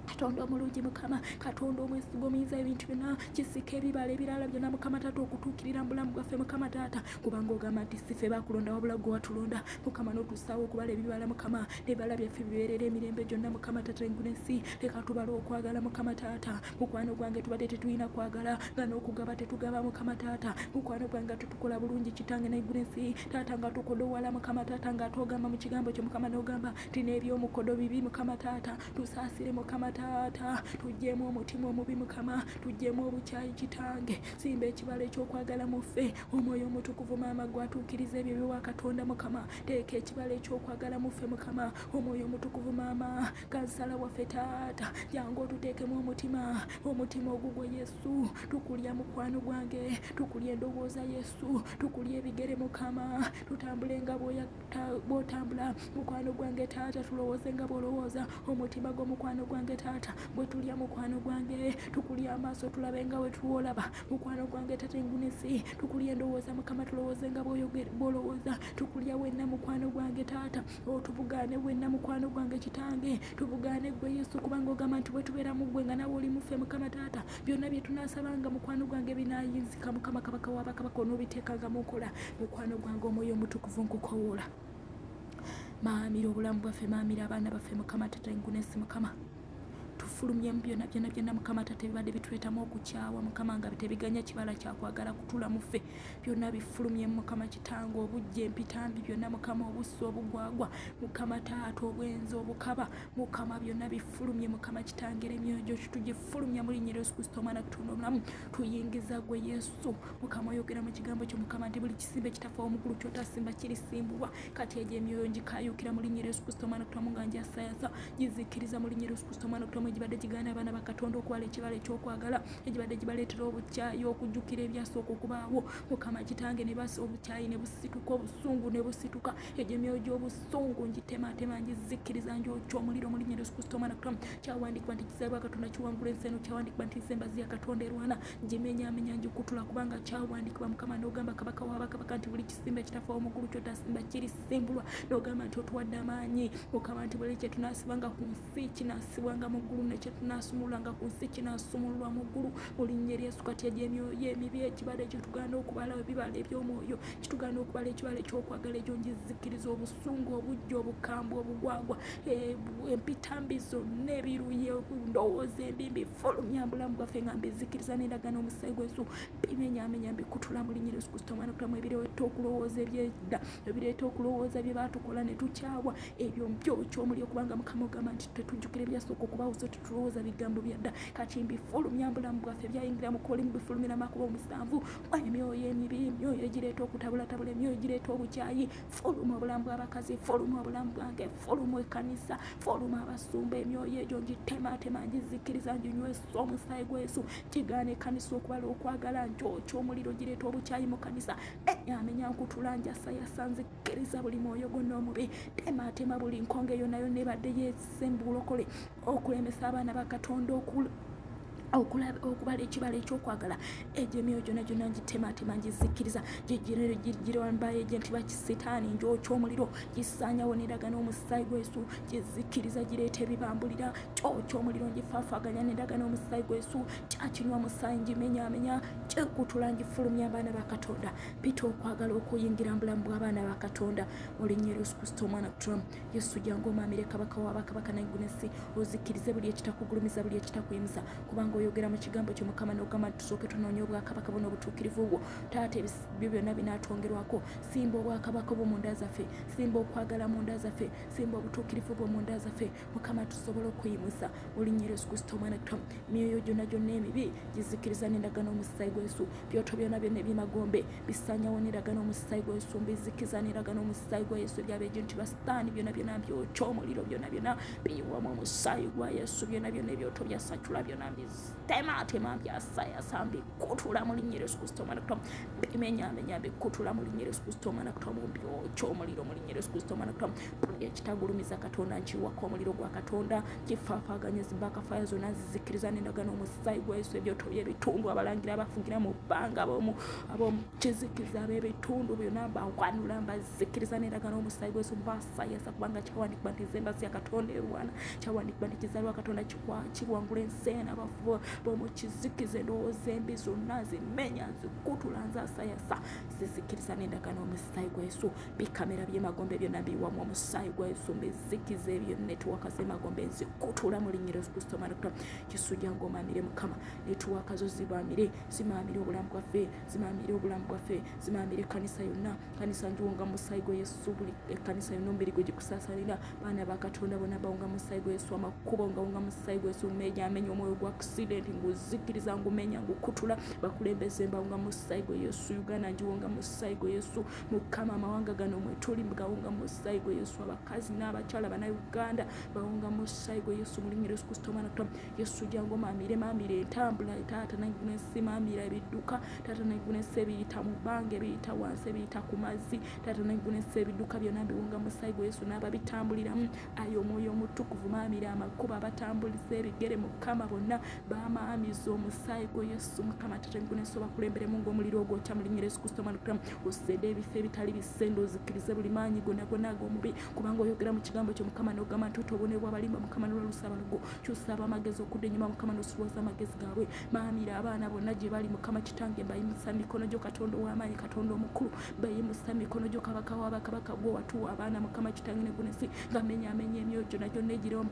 Katonda omulungi Mukama Katonda omwesigwa omuyinza ebintu byonna kisika ebibala ebirala byonna Mukama Taata okutuukirira mu bulamu bwaffe Mukama Taata kubanga ogamba nti si ffe bakulonda wabula gwe watulonda Mukama n'otusaawo okubala ebibala Mukama n'ebibala byaffe bibeerera emirembe gyonna Mukama Taata engunesi leka tubale okwagala Mukama Taata mukwano gwange tubadde tetulina kwagala nga n'okugaba tetugaba Mukama Taata mukwano gwange tetukola bulungi Kitange n'engunesi Taata nga tukodowala Mukama Taata nga togamba mu kigambo kyo Mukama n'ogamba nti n'ebyomukodo bibi Mukama Taata tusaasire Mukama Taata tujjeemu omutima omubi Mukama tujjeemu obukyayi Kitange simba ekibala ekyokwagala mu ffe omwoyo omutukuvu Maama gwatuukiriza ebyo byewa Katonda Mukama teeka ekibala ekyokwagala mu ffe Mukama omwoyo omutukuvu Maama kansala waffe Taata jangu otuteekemu omutima ogugwo Yesu tukulya mukwano gwange tukulya endowooza Yesu tukulya ebigere Mukama tutambulenga bw'otambula mukwano gwange Taata tulowooze nga bw'olowooza omutima gw'omukwano gwange Taata bwe tulya mukwano gwange tukulya amaaso tulabe nga we tuwolaba mukwano gwange Taata engunesi tukulya endowooza Mukama tulowooze nga bw'olowooza tukulya wenna mukwano gwange Taata otubugaane wenna mukwano gwange Kitange tubugaane gwe Yesu kubanga ogamba nti bwe tubeera mu ggwe nga nawe oli muffe Mukama Taata byonna bye tunaasabanga mukwano gwange binaayinzika Mukama kabaka wa bakabaka onoobiteekanga mu nkola mukwano gwange omwoyo omutukuvu nkukowoola maamira obulamu bwaffe maamira abaana baffe Mukama Taata engunesi Mukama tufulumyemu byonna Mukama Taata ebibadde bituleetamu okukyawa Mukama nga tebiganya kibala kyakwagala kutula mu ffe byonna bifulumyemu Mukama Kitange obujja empitambi byonna Mukama obussa obugwagwa Mukama Taata obwenzi obukaba Mukama byonna bifulumye Mukama Kitange emyoyo gyo tugifulumya mu linnya lya Yesu Kristo omwana Katonda omulamu tuyingiza gwe Yesu Mukama oyogera mu kigambo kyo Mukama nti buli kisimbe kitafa omugulu kyotasimba kirisimbulwa kati egyo emyoyo ngikayuukira mu linnya lya Yesu Kristo omwana Katonda nga njasaayasa gizikiriza mu linnya lya Yesu Kristo omwana Katonda egibadde kigaana abaana ba Katonda okwala ekibala ekyokwagala egibadde gibaleetera obukyayi okujjukira ebyasooka okubaawo Mukama Kitange ne basa obukyayi ne busituka obusungu ne busituka egyo emyoyo gy'obusungu ngitemaatema ngizikiriza ngyokya omuliro mu linnya lya Yesu Kristo omwana Katonda kyawandiikibwa nti kizaalwa Katonda kiwangula ensi eno kyawandiikibwa nti nsembazi ya Katonda erwana ngimenyaamenya ngikutula kubanga kyawandiikibwa Mukama n'ogamba kabaka wa bakabaka nti buli kisimba ekitafa omugulu kyotasimba kirisimbulwa n'ogamba nti otuwadde amaanyi Mukama nti buli kye tunaasibanga ku nsi kinaasibwanga mu ggulu nekye tunaasumululanga ku nsi kinaasumululwa mu ggulu mu linnya lya Yesu kati egyo emyoyo emibi ekibala ekyo tugaana okubala ebibala eby'omwoyo kitugaana okubala ekibala ekyokwagala ekyo ngizikiriza obusungu obujja obukambwe obugwagwa empitambi zonna ebiruye ndowooza embi fulumya bulamu bwaffe nga mbizikiriza n'endagaano omusaayi gwa Yesu bimenyaamenya mbikutula mu linnya lya Yesu Kristo omwana Katonda ebireeta okulowooza ebyedda ebireeta okulowooza bye baatukola ne tukyawa ebyo mbyokya omuliro kubanga Mukama ogamba nti tetujjukira ebyasooka okubaawo so tetulowooza bigambo byadda kati mbifulumya bulamu bwaffe byayingira mu kolimu bifulumira amakubo 7 emyoyo emibi emyoyo egireeta okutabulatabula emyoyo egireeta obukyayi fuluma obulamu bw'abakazi fuluma obulamu bwange fuluma ekkanisa fuluma abasumba emyoyo egyo ngitemaatema ngizikiriza nginywesa omusaayi gwa Yesu kigaana ekkanisa okubala okwagala nkyokya omuliro gireeta obukyayi mu kkanisa amenya nkutula njasayasa nzikiriza buli mwoyo gonna omubi temaatema buli nkonge yonna yonna ebadde yeesembulokole okulemesa abaana ba Katonda okubala ekibala ekyokwagala egyo emyoyo gyonna gyonna ngitematema ngizikiriza gigirambaye nti bakisitaani njokyomuliro gisanyawo n'endagaano omusaayi gwa Yesu gizikiriza gireeta ebibambulira kyomuliro ngifaafaganya n'endagaano omusaayi gwa Yesu kyakinywa musaayi ngimenyamenya kyekutula ngifulumya abaana ba Katonda pita okwagala okuyingira mu bulamu bw'abaana ba Katonda mu linnya lya Yesu Kristo omwana Katonda. Yesu jangu omaamire kabaka w'abakabaka naiggunesi ozikirize buli ekitakugulumiza buli ekitakuyimusa kubanga oyogera mu kigambo kyo Mukama n'ogamba tusooke tunoonye obwakabaka buno obutuukirivu bwo taata ebyo byonna binaatongerwako simba obwakabaka bwo mu nda zaffe simba okwagala mu nda zaffe simba obutuukirivu bwo mu nda zaffe Mukama tusobole okuyimusa mu linnya lya Yesu Kristo omwana Katonda. Emyoyo gyonna gyonna emibi gizikiriza n'endagaano omusaayi gwa Yesu byoto byonna byonna ebyemagombe bisanyawo n'endagaano omusaayi gwa Yesu mbizikiza n'endagaano omusaayi gwa Yesu ebyabeegyo nti basitaani byonna byonna byokya omuliro byonna byonna biyiwamu omusaayi gwa Yesu byonna byonna ebyoto byasacula byonna tema byasayasa mbikutula mu linnya lya Yesu Kristo omwana Katonda bimenyamenya bikutula mu linnya lya Yesu Kristo omwana Katonda byokya omuliro mu linnya lya Yesu Kristo omwana Katonda buli ekitagulumiza Katonda nkiwaka omuliro gwa Katonda kifaafaganya zimbakafaya zonna zizikiriza n'endagaano omusaayi gwa Yesu ebyoto by'ebitundu abalangira abafugira mu bbanga ab'omukizikiza ab'ebitundu byonna bawanula mbazikiriza n'endagaano omusaayi gwa Yesu mbasayasa kubanga kyawandikibwa nti z'embasi ya Katonda erwana kyawandikibwa nti kizaalwa Katonda kiwangula enseena abafu b'omukizikiza endowooza embi zonna zimenya zikutula nzasayasa zizikiriza n'endagaano omusaayi gwa Yesu bikamera by'emagombe byonna biwamu omusaayi gwa Yesu mbizikiza ebyo netiwaka z'emagombe nzikutula mu linnya lya Yesu Kristo omwana Katonda. Yesu jangu omaamire Mukama netiwaka zo zimaamire obulamu bwaffe zimaamire obulamu bwaffe zimaamire ekkanisa yonna kanisa ngiwunga mu musaayi gwa Yesu buli ekkanisa yonna omubiri gwe gikusaasalira baana ba Katonda bonna bawunga mu musaayi gwa Yesu amakubo ngawunga mu musaayi gwa Yesu amenya omwoyo gwa accident nguzikiriza ngumenya ngukutula bakulembeze mbawunga mu musaayi gwa Yesu Uganda ngiwunga mu musaayi gwa Yesu Mukama amawanga gano mwe tuli gawunga mu musaayi gwa Yesu abakazi n'abakyala bana Uganda bawunga mu musaayi gwa Yesu mu linnya lya Yesu Kristo omwana Katonda. Yesu jangu maamire entambula taata naiggunesi maamira ebidduka taata naiggunesi ebiyita mu bbanga ebiyita wansi ebiyita ku mazzi taata naiggunesi ebidduka byonna biwunga mu musaayi gwa Yesu n'ababitambuliramu ayo omwoyo omutukuvu maamira amakubo abatambuliza ebigere Mukama bonna bamaamiza omusaayi gwa Yesu Mukama taata naiggunesi obakulemberemu ng'omuliro ogwokya mu linnya lya Yesu Kristo omwana Katonda osede ebifo ebitali bisende ozikirize buli maanyi gonna gonna ag'omubi kubanga oyogera mu kigambo kyo Mukama n'ogamba nti otobonebwa abalimba Mukama n'olwalusa abalugo kyusa ab'amagezi okudda ennyuma Mukama n'osulwaza amagezi gaabwe maamira abaana bonna gye bali Mukama kitange mbayimusa mikono gyo Katonda ow'amaanyi Katonda omukulu bayimusa mikono gyo kabaka w'abakabaka gwo watuwa abaana Mukama kitange n'eggunesi ngamenyamenya emyoyo gyonna gyonna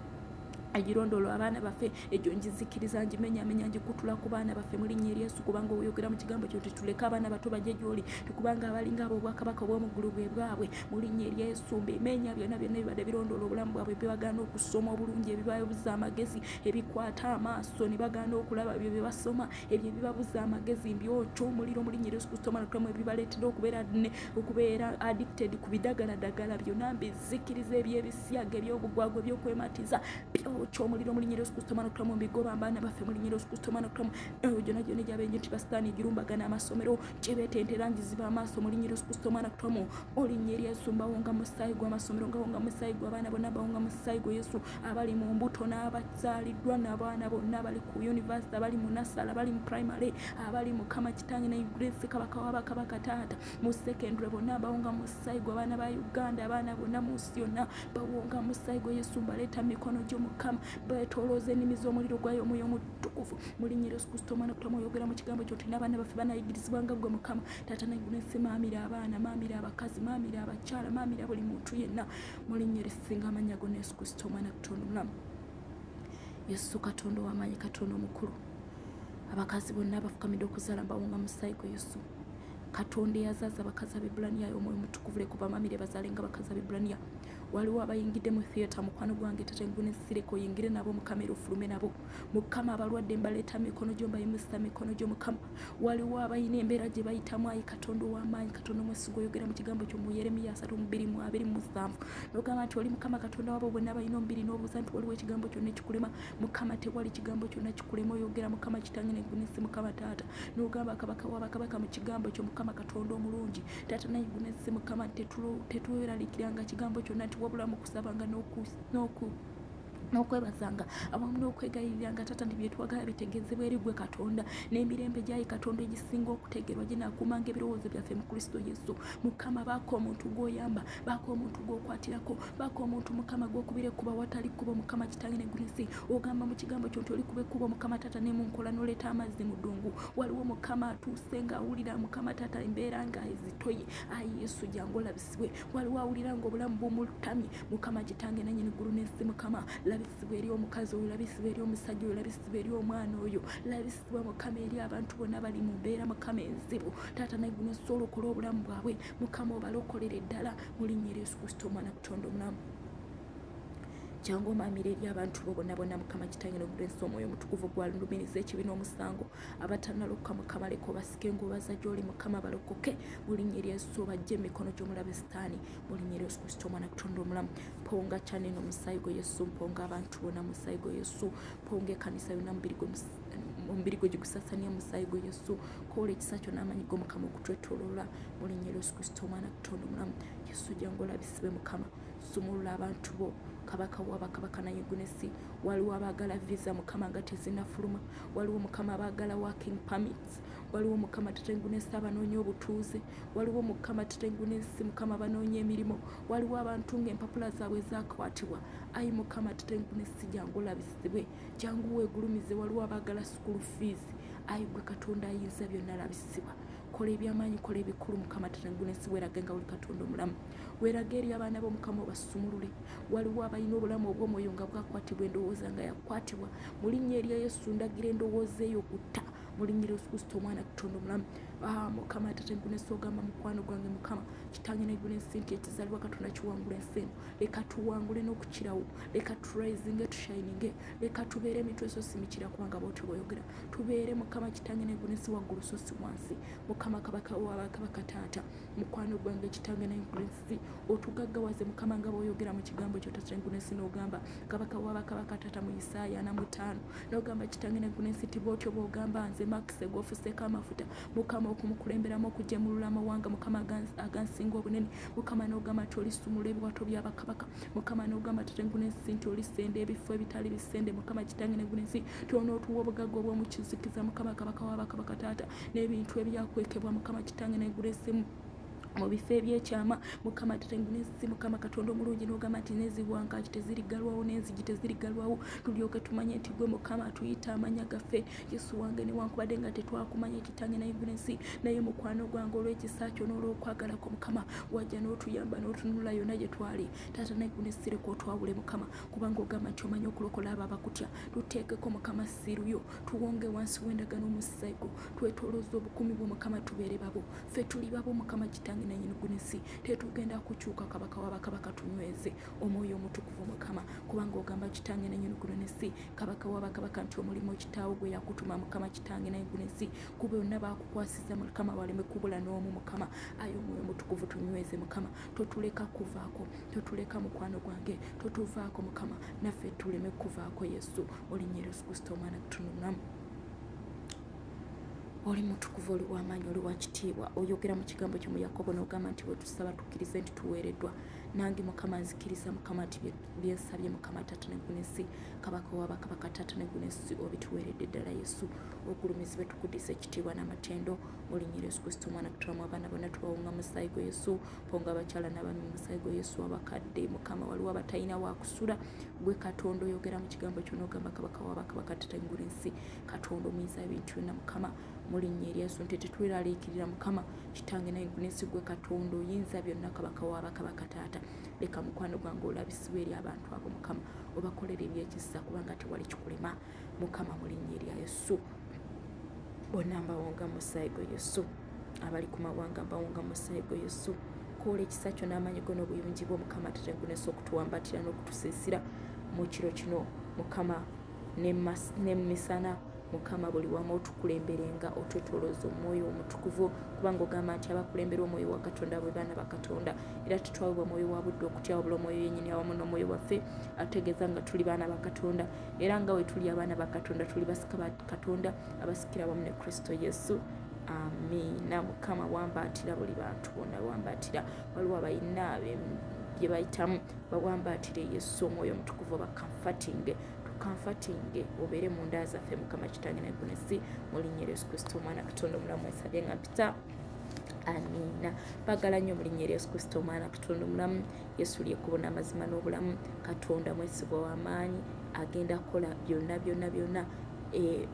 egirondolo abaana baffe egyo ngizikiriza ngimenyamenya ngikutula ku baana baffe mu linnya lya Yesu kubanga oyogera mu kigambo kyo tuleke abaana bato bajje gy'oli tukubanga abalinga abo obwakabaka bw'omuggulu bwe bwabwe mu linnya lya Yesu mbimenya byonna byonna ebibadde birondoola obulamu bwabwe bebagaana okusoma obulungi ebibabuza amagezi ebikwata amaaso ne bagaana okulaba byo bye basoma ebyo ebibabuza amagezi mbyokya omuliro mu linnya lya Yesu Kristo omwana Katonda ebibaleetera okubeera addicted ku bidagaladagala byonna mbizikiriza ebyebisyaga ebyobugwagwa ebyokwematiza ky'omuliro mu linnya lya Yesu Kristo omwana Katonda mbigoba abaana baffe mu linnya lya Yesu Kristo omwana Katonda eyo gyonna gyonna egyabenje nti basitaani girumbagana amasomero kyebeetentera ngiziba amaaso mu linnya lya Yesu Kristo omwana Katonda mu linnya lya Yesu mbawunga mu musaayi gw'amasomero ngawunga mu musaayi gw'abaana bonna bawunga mu musaayi gwa Yesu abali mu mbuto n'abazaaliddwa n'abaana bonna abali ku university abali mu nasala abali mu primary abali Mukama kitange na Grace kabaka w'abakabaka taata mu secondary bonna bawunga mu musaayi gw'abaana ba Uganda abaana bonna mu nsi yonna bawunga mu musaayi gwa Yesu mbaleeta mikono gyo Mukama betolooza ennimi z'omuliro gwayo omwoyo omutukuvu mu linnya lya Yesu Kristo omwana Katonda oyogera mu kigambo kyo nti n'abaana baffe banayigirizibwanga gwe Mukama taata naiggunesi maamira abaana maamira abakazi maamira abakyala maamira buli muntu yenna mu linnya erisinga amannya gonna Yesu Kristo omwana Katonda omulamu Yesu Katonda ow'amaanyi Katonda omukulu abakazi bonna abafukamidde okuzaala mbawunga musaayi gwa Yesu Katonda eyazaaza abakazi ab'Ebbulaniya omwoyo omutukuvu lekuba maamire bazaale nga bakazi ab'Ebbulaniya waliwo abayingidde mu theatre mukwano gwange taata naiggunesi oyingire nabo Mukama era ofulume nabo Mukama abalwadde mbaleeta mikono gyo mbayimusa mikono gyo Mukama waliwo abayina embeera gye bayitamu ayi Katonda ow'amaanyi Katonda omwesigwa oyogera mu kigambo kyo mu Yeremiya 3:27 n'ogamba nti oli Mukama Katonda wabo bonna balina omubiri n'obuuza nti waliwo ekigambo kyonna ekikulema Mukama tewali kigambo kyonna kikulema oyogera Mukama kitange naiggunesi Mukama taata n'ogamba kabaka w'abakabaka mu kigambo kyo Mukama Katonda omulungi taata naiggunesi Mukama tetweraliikiranga kigambo kyonna nti wabula mu kusabanga n'okwebazanga awamu n'okwegayiriranga Taata nti bye twagala bitegeezebwa eri ggwe Katonda n'emirembe gyayi Katonda egisinga okutegerwa ginaakuumanga ebirowoozo byaffe mu Kristo Yesu. Mukama baako omuntu gw'oyamba, baako omuntu gw'okwatirako, baako omuntu Mukama gw'okubira ekkuba watali kkubo Mukama Kitange n'eggulu. Ogamba mu kigambo kyo nti olikuba ekkubo Mukama Taata ne mu nkola n'oleeta amazzi mu ddungu. Waliwo Mukama atuuse ng'awulira Mukama Taata embeera nga ezitoye. Ayi Yesu jangu olabisibwe. Waliwo awulira ng'obulamu bumutamye Mukama Kitange nannyini ggulu n'ensi Mukama. Labisibwa eri omukazi oyo, labisibwa eri omusajja oyo, labisibwa eri omwana oyo, labisibwa Mukama eri abantu bonna bali mu mbeera Mukama enzibu. Taata naggulu osobola okola obulamu bwabwe Mukama obalokolere ddala mu linnya erya Yesu Kristo omwana Katonda omulamu. Jangu omaamira eri abantu bo bonna bonna Mukama Kitange n'obulensi omwoyo omutukuvu gwalumiriza ekibi n'omusango abatannalokoka Mukama leka obasike ng'obaza gy'oli Mukama balokoke mu linnya erya Yesu obajje emikono gy'omulabe Sitaani mu linnya erya Yesu Kristo omwana Katonda omulamu. Mponga Chanel omusaayi gwa Yesu, mponga abantu bonna mu musaayi gwa Yesu, mponga ekkanisa yonna omubiri gwe gigusasanya mu musaayi gwa Yesu. Kola ekisa kyo n'amanyi go Mukama okutwetooloola mu linnya erya Yesu Kristo omwana Katonda omulamu. Yesu jangu olabisibwe Mukama, sumulula abantu bo Kabaka wa bakabaka naye gunesi. Waliwo abaagala visa Mukama nga tezinnafuluma, waliwo Mukama abaagala working permits, waliwo Mukama Tatengunesi abanoonya obutuuze, waliwo Mukama Tatengunesi Mukama abanoonya emirimu, waliwo abantu ng'empapula zaabwe zaakwatibwa. Ayi Mukama Tatengunesi jangu olabisibwe, jangu weegulumize. Waliwo abaagala school fees. Ayi gwe Katonda ayinza byonna labisibwa. Kola ebyamaanyi, kola ebikulu Mukama Tatengunesi, weerage nga oli Katonda omulamu. Weerage eri abaana bo Mukama obasumulule. Waliwo abalina obulamu obw'omwoyo nga bwakwatibwa, endowooza nga yakwatibwa. Mu linnya erya Yesu ndagira endowooza eyo kutta mu linnya erya Yesu Kristo omwana Katonda omulamu. Mukama Tatengunesi ogamba mukwano gwange Mukama Kitange n'eggulu nti ekizaalibwa Katonda kiwangula ensi eno. Leka tuwangule n'okukirawo, leka turayizinge tushayininge, leka tubeere emitwe so si mikira kubanga bw'otyo bw'oyogera. Tubeere Mukama Kitange n'eggulu waggulu so si wansi. Mukama Kabaka w'abakabaka Taata mukwano gwange Kitange n'eggulu otugaggawaze Mukama nga bw'oyogera mu kigambo kyo Tatengunesi n'ogamba Kabaka w'abakabaka Taata mu Isaaya 45 n'ogamba Kitange n'eggulu nti bw'otyo bw'ogamba nze Makise gw'ofuseeko amafuta Mukama okumukulemberamu okujemulula amawanga Mukama agansinga obunene. Mukama n'ogamba nti olisumula ebiwato by'abakabaka. Mukama n'ogamba Tatengunesi nti olisenda ebifo ebitali bisende Mukama Kitange n'eggulu nti onootuwa obugagga obw'omu kizikiza Mukama Kabaka w'abakabaka Taata n'ebintu ebyakwekebwa Mukama Kitange n'eggulu mu bifo ebyekyama Mukama Tatengunesi Mukama Katonda omulungi n'ogamba nti n'eziwankaaki teziriggalwawo n'enzigi teziriggalwawo, tulyoke tumanye nti gwe Mukama tuyita amanya gaffe. Yesu wange newankubadde nga tetwakumanya Kitange n'eggulu naye mukwano gwange olw'ekisa kyo n'olw'okwagalako Mukama wajja n'otuyamba n'otunula yonna gye twali. Taata n'eggulu leka otwawule Mukama kubanga ogamba nti omanyi okulokola abo abakutya. Tuteekeko Mukama siiruyo, tuwonge wansi w'endagaano omusaigo, twetoolooza obukumi bwo Mukama tubeere babo. Ffe tuli babo Mukama Kitange nannyini gunesi, tetugenda kukyuka Kabaka w'abakabaka tunyweze omwoyo omutukuvu Mukama kubanga ogamba Kitange nannyini gunesi Kabaka w'abakabaka nti omulimu kitaawo gwe yakutuma Mukama Kitange nannyini gunesi ku byonna baakukwasiza Mukama waleme kubula n'omu Mukama. Ayo omwoyo omutukuvu tunyweze Mukama, totuleka kuvaako, totuleka mukwano gwange, totuvaako Mukama naffe tuleme kuvaako Yesu mu linnya erya Yesu Kristo omwana Katonda omulamu. Oli mutukuvu, oli w'amaanyi, oli wa kitiibwa. Oyogera mu kigambo kyo mu Yakobo n'ogamba nti bwe tusaba tukkirize nti tuweereddwa. Nange Mukama nzikiriza Mukama nti byensabye Mukama Taata n'eggulu Kabaka w'abakabaka Taata n'eggulu obituweeredde ddala Yesu. Ogulumizibwe tukuddise ekitiibwa n'amatendo mu linnya erya Yesu Kristo omwana Katonda. Abaana bonna tubawunga mu musaayi gwa Yesu, mponga abakyala n'abaami mu musaayi gwa Yesu, abakadde Mukama waliwo abatalina waakusula. Gwe Katonda oyogera mu kigambo kyo n'ogamba Kabaka w'abakabaka Taata n'eggulu Katonda omuyinza ebintu byonna Mukama mu linnya erya Yesu nti tetweraliikirira Mukama Kitange n'eggulu gwe Katonda oyinza byonna Kabaka w'abakabaka Taata. Leka mukwano gwange olabisibwe eri abantu abo Mukama, obakolera ebyekisa kubanga tewali kikulema Mukama mu linnya erya Yesu. Bonna mbawonga mu musaayi gwa Yesu, abali ku mawanga mbawonga mu musaayi gwa Yesu. Kola ekisa kyo n'amaanyi go n'obuyungi bwo Mukama Taata okutuwambatira n'okutusiisira mu kiro kino Mukama n'emisana Mukama buli wamu otukulemberenga, otwetoolooza omwoyo omutukuvu kubanga ogamba nti abakulembera omwoyo wa Katonda bwe baana ba Katonda era tetwawebwa mwoyo wa budde okutya wabula omwoyo yennyini awamu n'omwoyo waffe ategeeza nga tuli baana ba Katonda era nga we tuli abaana ba Katonda tuli basika ba Katonda abasikira awamu ne Kristo Yesu. Amiina. Mukama wambaatira buli bantu bonna, wambaatira. Waliwo abalina bye bayitamu bawambaatire yesu omwoyo omutukuvu bakamfatinge tukamfatinge obeere mu nda zaffe mukama kitange neggulu mu linnya Yesu Kristo omwana Katonda omulamu esabye nga mpita amiina baagala nnyo mu linnya Yesu Kristo omwana Katonda omulamu yesu lyekkubo n'amazima n'obulamu Katonda mwesigwa w'amaanyi agenda kukola byonna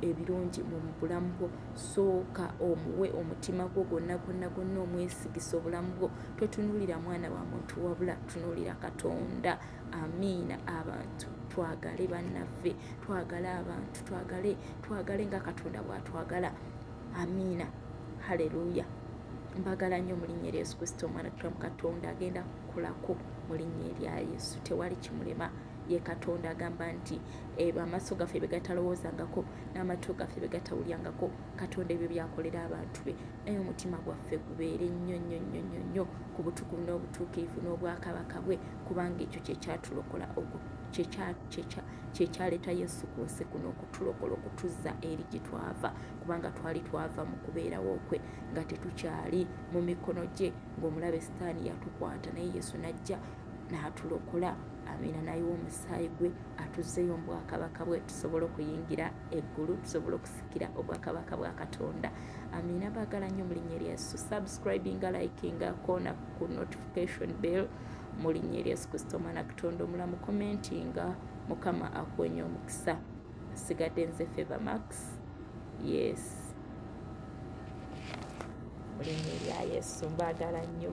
ebirungi mu bulamu bwo sooka omuwe omutima gwo gwonna omwesigisa obulamu bwo totunuulira mwana wa muntu wabula tunuulira Katonda amiina abantu twagale bannaffe twagale abantu twagale nga Katonda bw'atwagala amiina haleluya mbagala nnyo mu linnya Yesu Kristo omwana Katonda agenda kukolako mu linnya erya Yesu tewali kimulema ye Katonda agamba nti amaaso gaffe be gatalowoozangako n'amatu gaffe be gatawulyangako Katonda ebyo byakolera abantu be naye omutima gwaffe gubeere nnyo ku butukuvu n'obutuukirivu n'obwakabaka bwe kubanga ekyo kyekyatulokola kyekyaleeta yesu ku nsi kuno okutulokola okutuzza eri gye twava kubanga twali twava mu kubeerawo kwe nga tetukyali mu mikono gye ng'omulabe sitaani yatukwata naye yesu najja n'atulokola amiina nayiwa omusaayi gwe atuzzeyo mu bwakabaka bwe tusobole okuyingira eggulu tusobole okusikira obwakabaka bwa Katonda amiina baagala nnyo mu linnya erya Yesu subscribinga likinga koona ku notification bell mu linnya erya Yesu Kristo omwana Katonda omulamu commentinga mukama akuwenye omukisa sigadde nze Favour Max yes mu linnya erya Yesu mbaagala nnyo